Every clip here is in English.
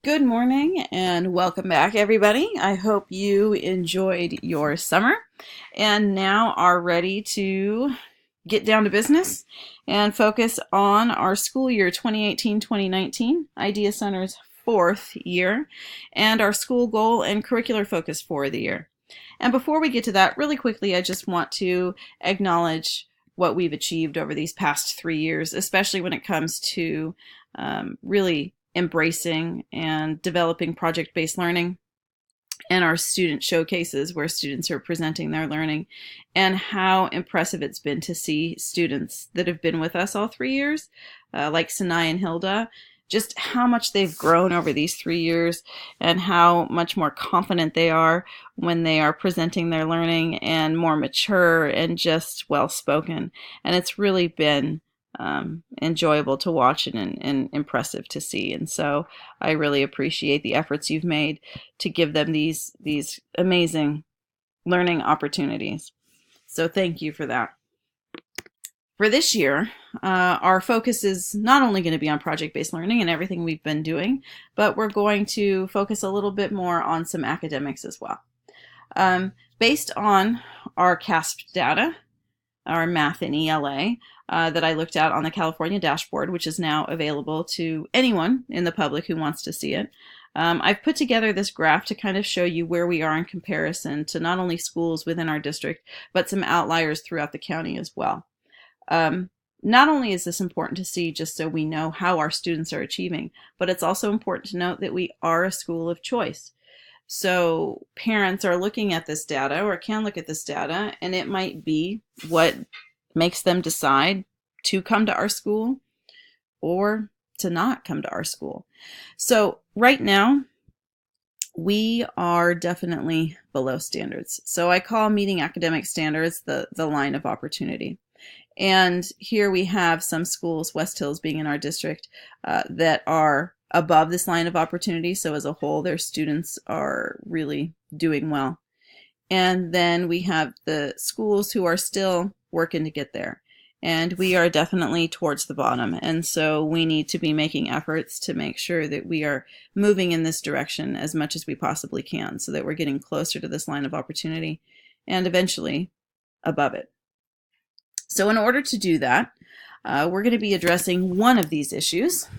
Good morning and welcome back, everybody. I hope you enjoyed your summer and now are ready to get down to business and focus on our school year 2018-2019, Idea Center's fourth year, and our school goal and curricular focus for the year. And before we get to that, really quickly, I just want to acknowledge what we've achieved over these past 3 years, especially when it comes to really embracing and developing project-based learning and our student showcases where students are presenting their learning, and how impressive it's been to see students that have been with us all 3 years, like Sinai and Hilda, just how much they've grown over these 3 years and how much more confident they are when they are presenting their learning and more mature and just well-spoken. And it's really been enjoyable to watch and impressive to see. And so I really appreciate the efforts you've made to give them these amazing learning opportunities. So thank you for that. For this year, our focus is not only going to be on project-based learning and everything we've been doing, but we're going to focus a little bit more on some academics as well. Based on our CASP data, our math and ELA, that I looked at on the California dashboard, which is now available to anyone in the public who wants to see it. I've put together this graph to kind of show you where we are in comparison to not only schools within our district, but some outliers throughout the county as well. Not only is this important to see just so we know how our students are achieving, but it's also important to note that we are a school of choice. So parents are looking at this data, or can look at this data, and it might be what makes them decide to come to our school or to not come to our school. So right now, we are definitely below standards. So I call meeting academic standards the line of opportunity. And here we have some schools, West Hills being in our district, that are above this line of opportunity. So as a whole, their students are really doing well. And then we have the schools who are still working to get there. And we are definitely towards the bottom. And so we need to be making efforts to make sure that we are moving in this direction as much as we possibly can so that we're getting closer to this line of opportunity and eventually above it. So in order to do that, we're going to be addressing one of these issues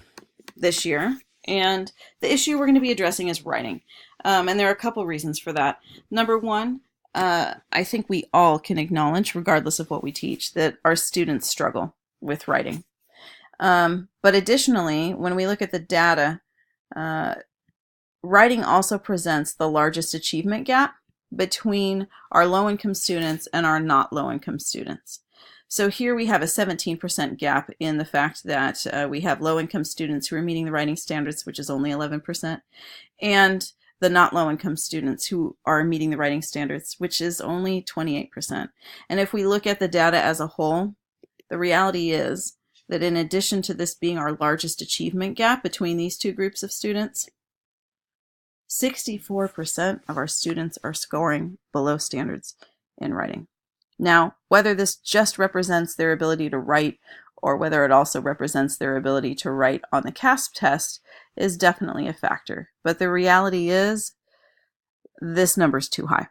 this year. And the issue we're going to be addressing is writing. And there are a couple reasons for that. Number one, I think we all can acknowledge, regardless of what we teach, that our students struggle with writing. But additionally, when we look at the data, writing also presents the largest achievement gap between our low-income students and our not low-income students. So here we have a 17% gap in the fact that we have low-income students who are meeting the writing standards, which is only 11%, and the not low-income students who are meeting the writing standards, which is only 28%. And if we look at the data as a whole, the reality is that in addition to this being our largest achievement gap between these two groups of students, 64% of our students are scoring below standards in writing. Now, whether this just represents their ability to write or whether it also represents their ability to write on the CASP test is definitely a factor. But the reality is this number is too high.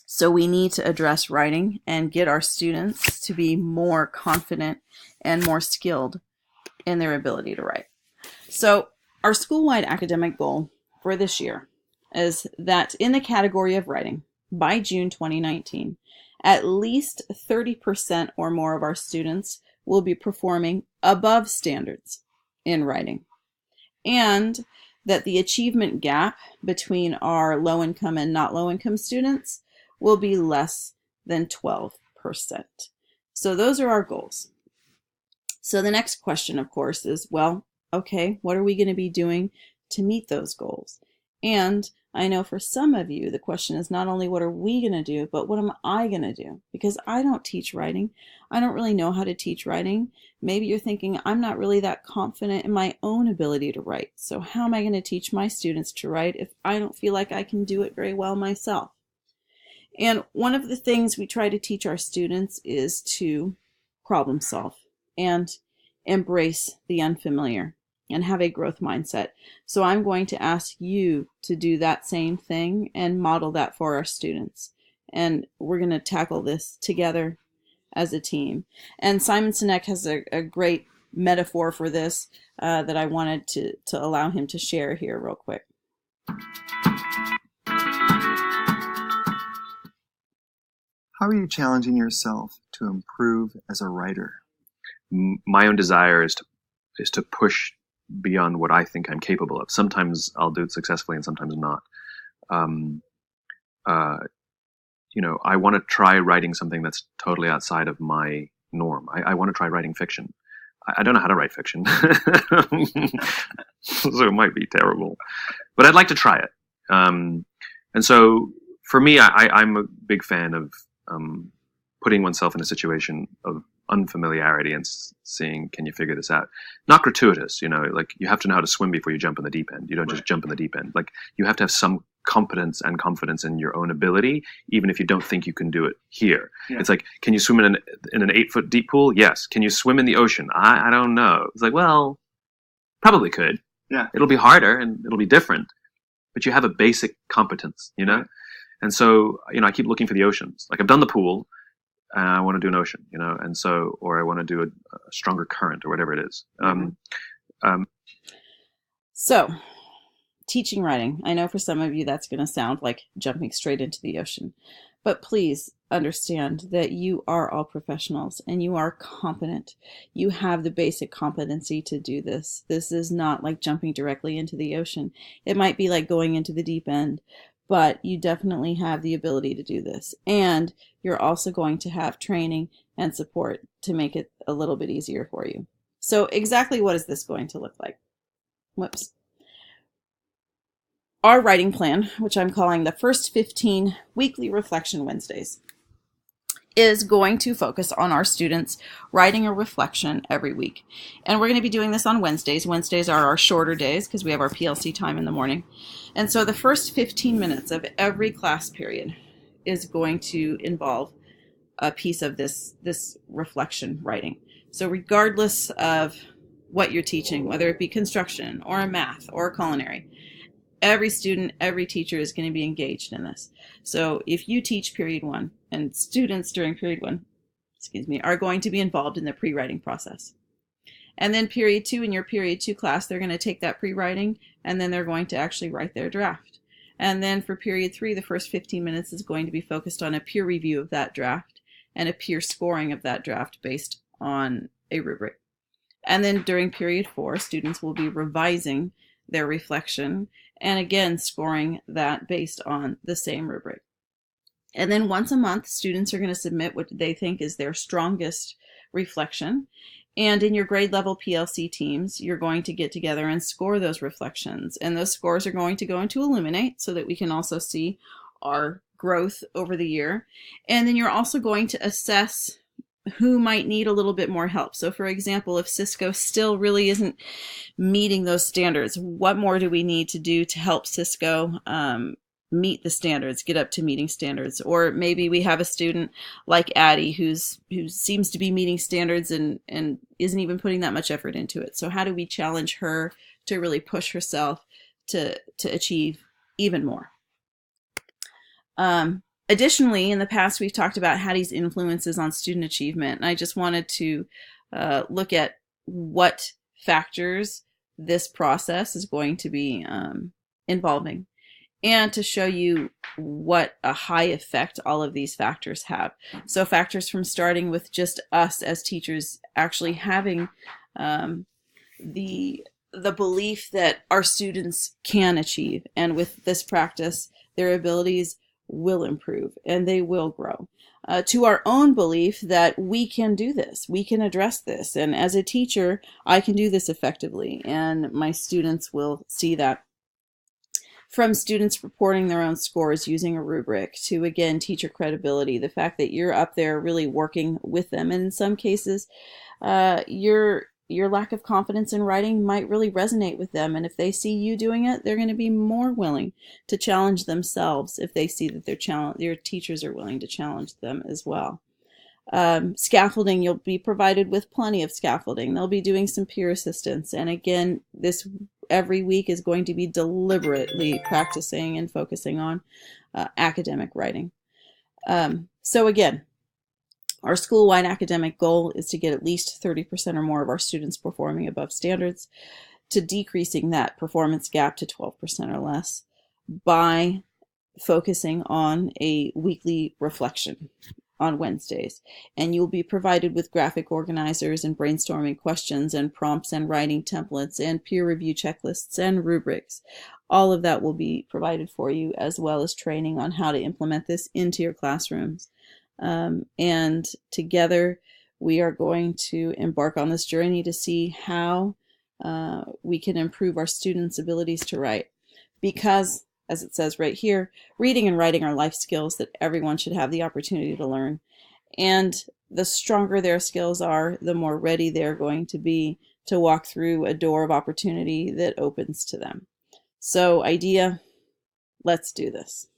So we need to address writing and get our students to be more confident and more skilled in their ability to write. So our school-wide academic goal for this year is that in the category of writing, by June 2019, at least 30% or more of our students will be performing above standards in writing. And that the achievement gap between our low-income and not low-income students will be less than 12%. So those are our goals. So the next question, of course, is, well, okay, what are we going to be doing to meet those goals? And I know for some of you, the question is not only what are we going to do, but what am I going to do? Because I don't teach writing. I don't really know how to teach writing. Maybe you're thinking, I'm not really that confident in my own ability to write. So how am I going to teach my students to write if I don't feel like I can do it very well myself? And one of the things we try to teach our students is to problem solve and embrace the unfamiliar. and have a growth mindset. So I'm going to ask you to do that same thing and model that for our students. And we're going to tackle this together as a team. And Simon Sinek has a great metaphor for this that I wanted to allow him to share here real quick. How are you challenging yourself to improve as a writer? My own desire is to push beyond what I think I'm capable of. Sometimes I'll do it successfully and sometimes not. I want to try writing something that's totally outside of my norm. I want to try writing fiction. I don't know how to write fiction, so it might be terrible, but I'd like to try it. And so for me, I'm a big fan of putting oneself in a situation of unfamiliarity and seeing, can you figure this out? Not gratuitous, like you have to know how to swim before you jump in the deep end. You don't just jump in the deep end. Like you have to have some competence and confidence in your own ability, even if you don't think you can do it here. Yeah. It's like, can you swim in an 8-foot deep pool? Yes. Can you swim in the ocean? I don't know. It's like, well, probably could. Yeah. It'll be harder and it'll be different, but you have a basic competence, Right. And so, I keep looking for the oceans. Like I've done the pool, and I want to do an ocean, and so, or I want to do a stronger current or whatever it is. So, teaching writing. I know for some of you that's going to sound like jumping straight into the ocean, but please understand that you are all professionals and you are competent. You have the basic competency to do this. This is not like jumping directly into the ocean. It might be like going into the deep end, but you definitely have the ability to do this. And you're also going to have training and support to make it a little bit easier for you. So exactly what is this going to look like? Whoops. Our writing plan, which I'm calling the first 15 weekly reflection Wednesdays, is going to focus on our students writing a reflection every week. And we're going to be doing this on Wednesdays. Wednesdays are our shorter days because we have our PLC time in the morning. And so the first 15 minutes of every class period is going to involve a piece of this reflection writing. So regardless of what you're teaching, whether it be construction or math or culinary, every student, every teacher is going to be engaged in this. So if you teach period 1 and students during period 1, are going to be involved in the pre-writing process. And then period 2, in your period 2 class, they're going to take that pre-writing and then they're going to actually write their draft. And then for period 3, the first 15 minutes is going to be focused on a peer review of that draft and a peer scoring of that draft based on a rubric. And then during period 4, students will be revising their reflection and again scoring that based on the same rubric. And then once a month, students are going to submit what they think is their strongest reflection. And in your grade level PLC teams, you're going to get together and score those reflections. And those scores are going to go into Illuminate so that we can also see our growth over the year. And then you're also going to assess who might need a little bit more help. So for example, if Cisco still really isn't meeting those standards, what more do we need to do to help Cisco meet the standards, get up to meeting standards? Or maybe we have a student like Addie who seems to be meeting standards and isn't even putting that much effort into it. So how do we challenge her to really push herself to achieve even more? Additionally, in the past, we've talked about Hattie's influences on student achievement. And I just wanted to look at what factors this process is going to be involving and to show you what a high effect all of these factors have. So factors from starting with just us as teachers actually having the belief that our students can achieve. And with this practice, their abilities will improve and they will grow. To our own belief that we can do this, we can address this, and as a teacher, I can do this effectively, and my students will see that. From students reporting their own scores using a rubric to, again, teacher credibility, the fact that you're up there really working with them, and in some cases, your lack of confidence in writing might really resonate with them. And if they see you doing it, they're going to be more willing to challenge themselves if they see that their teachers are willing to challenge them as well. Scaffolding, you'll be provided with plenty of scaffolding. They'll be doing some peer assistance. And again, this every week is going to be deliberately practicing and focusing on academic writing. So again, our school-wide academic goal is to get at least 30% or more of our students performing above standards, to decreasing that performance gap to 12% or less by focusing on a weekly reflection on Wednesdays. And you'll be provided with graphic organizers and brainstorming questions and prompts and writing templates and peer review checklists and rubrics. All of that will be provided for you, as well as training on how to implement this into your classrooms. And together we are going to embark on this journey to see how we can improve our students' abilities to write. Because, as it says right here, reading and writing are life skills that everyone should have the opportunity to learn. And the stronger their skills are, the more ready they're going to be to walk through a door of opportunity that opens to them. So, idea, let's do this.